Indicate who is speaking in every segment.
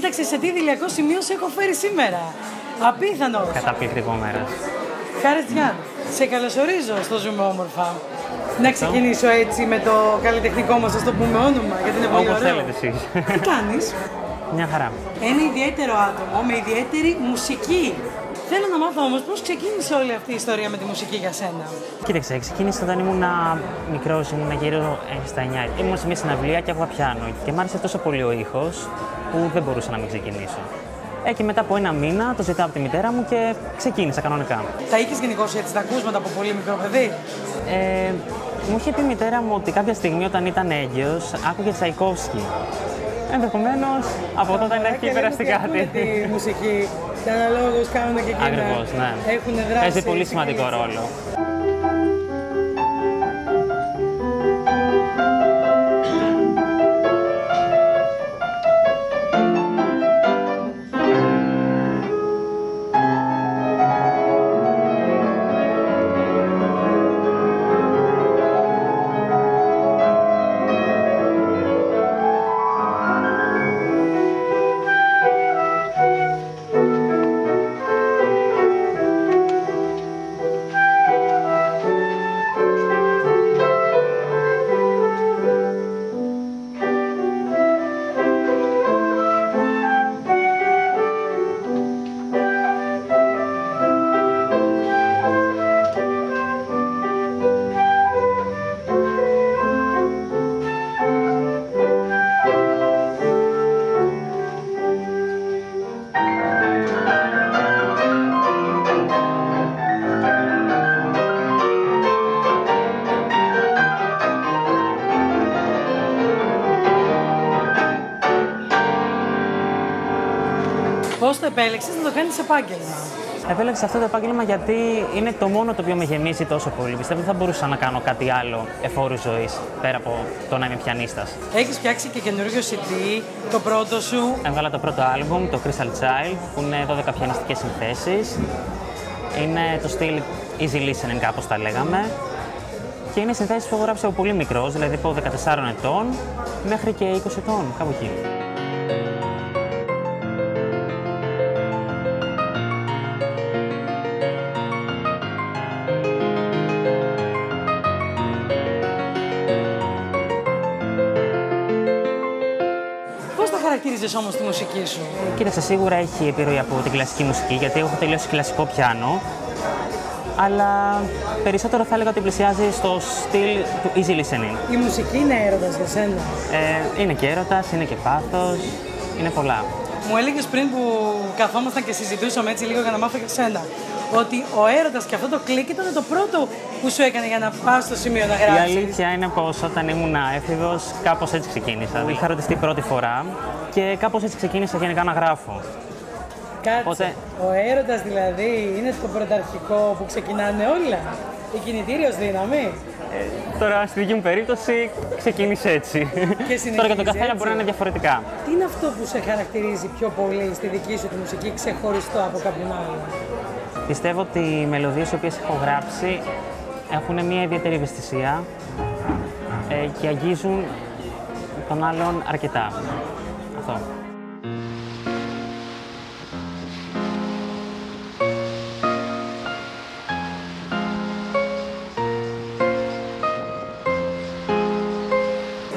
Speaker 1: Κοίταξε σε τι δειλιακό σημείο σε έχω φέρει σήμερα. Απίθανος.
Speaker 2: Καταπληκτικό μέρος.
Speaker 1: Χάρη Γιάν, σε καλωσορίζω στο Ζούμε Όμορφα. Να ξεκινήσω έτσι με το καλλιτεχνικό μας, ας το πούμε όνομα, γιατί είναι πολύ
Speaker 2: Όπως
Speaker 1: ωραίο.
Speaker 2: θέλετε εσείς.
Speaker 1: Τι κάνεις?
Speaker 2: Μια χαρά.
Speaker 1: Ένα ιδιαίτερο άτομο με ιδιαίτερη μουσική. Θέλω να μάθω όμως πώς ξεκίνησε όλη αυτή η ιστορία με τη μουσική για σένα.
Speaker 2: Κοίταξε, ξεκίνησε όταν ήμουν μικρός, ήμουν γύρω στα 9. Ήμουν σε μια συναυλία και άκουγα πιάνο και μ' άρεσε τόσο πολύ ο ήχος που δεν μπορούσα να μην ξεκινήσω. Και μετά από ένα μήνα το ζητάω από τη μητέρα μου και ξεκίνησα κανονικά.
Speaker 1: Τα είχες γενικώς έτσι τα ακούσματα από πολύ μικρό παιδί?
Speaker 2: Μου είχε πει η μητέρα μου ότι κάποια στιγμή όταν ήταν έγκυος άκουγε Τσαϊκόφσκι. Ενδεχομένως από τότε να έχει περάσει κάτι.
Speaker 1: Τη μουσική, τα αναλόγους κάνουν και εκείνα.
Speaker 2: Ακριβώς, ναι.
Speaker 1: Έχουν δράσει.
Speaker 2: Παίζει πολύ σημαντικό ρόλο.
Speaker 1: Πώς το επέλεξες να το κάνεις επάγγελμα?
Speaker 2: Επέλεξα αυτό το επάγγελμα γιατί είναι το μόνο το οποίο με γεμίζει τόσο πολύ. Πιστεύω ότι θα μπορούσα να κάνω κάτι άλλο εφόρου ζωής, πέρα από το να είμαι πιανίστας.
Speaker 1: Έχεις φτιάξει και καινούριο CD, το πρώτο σου.
Speaker 2: Έβγαλα το πρώτο άλμπουμ, το Crystal Child, που είναι 12 πιανιστικές συνθέσεις. Είναι το στυλ easy listening, κάπως τα λέγαμε. Και είναι συνθέσεις που έχω γράψει από πολύ μικρός, δηλαδή από 14 ετών μέχρι και 20 ετών, κάπου εκεί.
Speaker 1: Πώς θα χαρακτήριζες όμως τη μουσική σου?
Speaker 2: Κοίταξε, σίγουρα έχει επιρροή από την κλασική μουσική, γιατί έχω τελειώσει κλασικό πιάνο. Αλλά περισσότερο θα έλεγα ότι πλησιάζει στο στυλ του easy listening.
Speaker 1: Η μουσική είναι έρωτας για σένα?
Speaker 2: Είναι και έρωτας, είναι και πάθος, είναι πολλά.
Speaker 1: Μου έλεγες πριν που καθόμασταν και συζητούσαμε έτσι λίγο για να μάθω και σένα, ότι ο έρωτας και αυτό το κλικ ήταν το πρώτο που σου έκανε για να πας στο σημείο να γράψεις.
Speaker 2: Η αλήθεια είναι πως όταν ήμουν έφηβος, κάπως έτσι ξεκίνησα. Είχα ρωτηθεί πρώτη φορά και κάπως έτσι ξεκίνησα γενικά να γράφω.
Speaker 1: Κάτσε. Ο έρωτας δηλαδή είναι το πρωταρχικό που ξεκινάνε όλα. Η κινητήριος δύναμη.
Speaker 2: Τώρα στη δική μου περίπτωση ξεκίνησε έτσι. Τώρα για τον καθένα μπορεί να είναι διαφορετικά.
Speaker 1: Τι είναι αυτό που σε χαρακτηρίζει πιο πολύ στη δική σου τη μουσική ξεχωριστό από κάποιον άλλον?
Speaker 2: Πιστεύω ότι οι μελωδίες οι οποίες έχω γράψει έχουν μια ιδιαίτερη ευαισθησία και αγγίζουν τον άλλον αρκετά. Αυτό.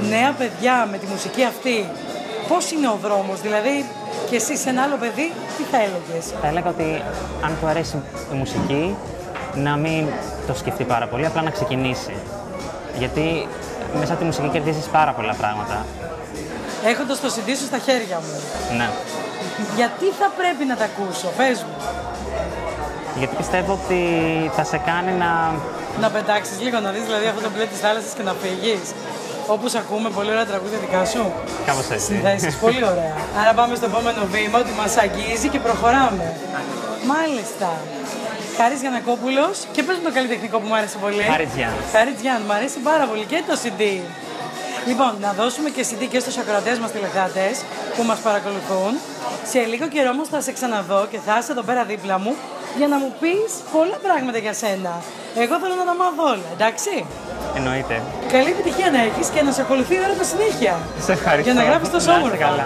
Speaker 1: Νέα παιδιά με τη μουσική αυτή, πώς είναι ο δρόμος, δηλαδή και εσύ σε ένα άλλο παιδί, τι θα έλεγες?
Speaker 2: Θα έλεγα ότι αν του αρέσει η μουσική, να μην το σκεφτεί πάρα πολύ, απλά να ξεκινήσει. Γιατί μέσα από τη μουσική κερδίζεις πάρα πολλά πράγματα.
Speaker 1: Έχοντας το CD σου στα χέρια μου.
Speaker 2: Ναι.
Speaker 1: Γιατί θα πρέπει να τα ακούσω, πες μου?
Speaker 2: Γιατί πιστεύω ότι θα σε κάνει
Speaker 1: να πετάξεις λίγο, να δεις δηλαδή αυτό το μπλε της θάλασσας και να φύγεις. Όπως ακούμε πολύ ωραία τραγούδια δικά σου.
Speaker 2: Κάπως έτσι.
Speaker 1: Συνδέσεις, πολύ ωραία. Άρα πάμε στο επόμενο βήμα, ότι μας αγγίζει και προχωράμε. Μάλιστα. Χάρης Γιαννακόπουλος και πες μου το καλλιτεχνικό που μου άρεσε πολύ.
Speaker 2: Χάρης Γιάν.
Speaker 1: Χάρης Γιάν, μου αρέσει πάρα πολύ και το CD. Λοιπόν, να δώσουμε και CD και στους ακροατές μας τηλεθεατές που μας παρακολουθούν. Σε λίγο καιρό όμως θα σε ξαναδώ και θα είσαι εδώ πέρα δίπλα μου για να μου πεις πολλά πράγματα για σένα. Εγώ θέλω να τα μάθω όλα, εντάξει?
Speaker 2: Εννοείται.
Speaker 1: Καλή επιτυχία να έχεις και να σε ακολουθεί η ώρα τα συνέχεια.
Speaker 2: Σε ευχαριστώ.
Speaker 1: Για να γράφεις τόσο όμορφα.
Speaker 2: Καλά.